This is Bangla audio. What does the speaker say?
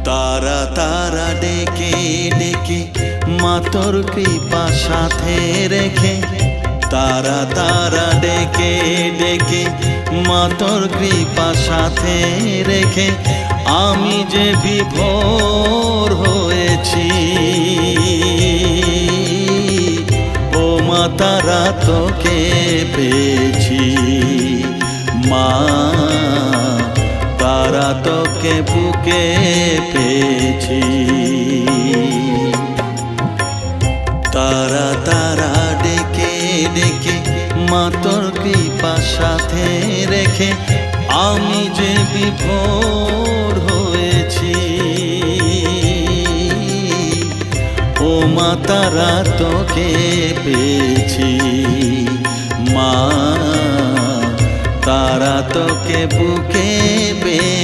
তারা তারা ডেকে ডেকে মা তোর কৃপা সাথে রেখে, তারা তারা ডেকে ডেকে মা তোর কৃপা সাথে রেখে আমি যে বিভোর হয়েছি। ও মা তারা তোকে পেয়েছি, মা তারা তোকে বুকে পেয়েছি। তারা তারা ডেকে ডেকে মা তোর কৃপা সাথে রেখে আমি যে বিভোর হয়েছি। ও মা তারা তোকে পেয়েছি, মা তারা তোকে বুকে পেয়েছি।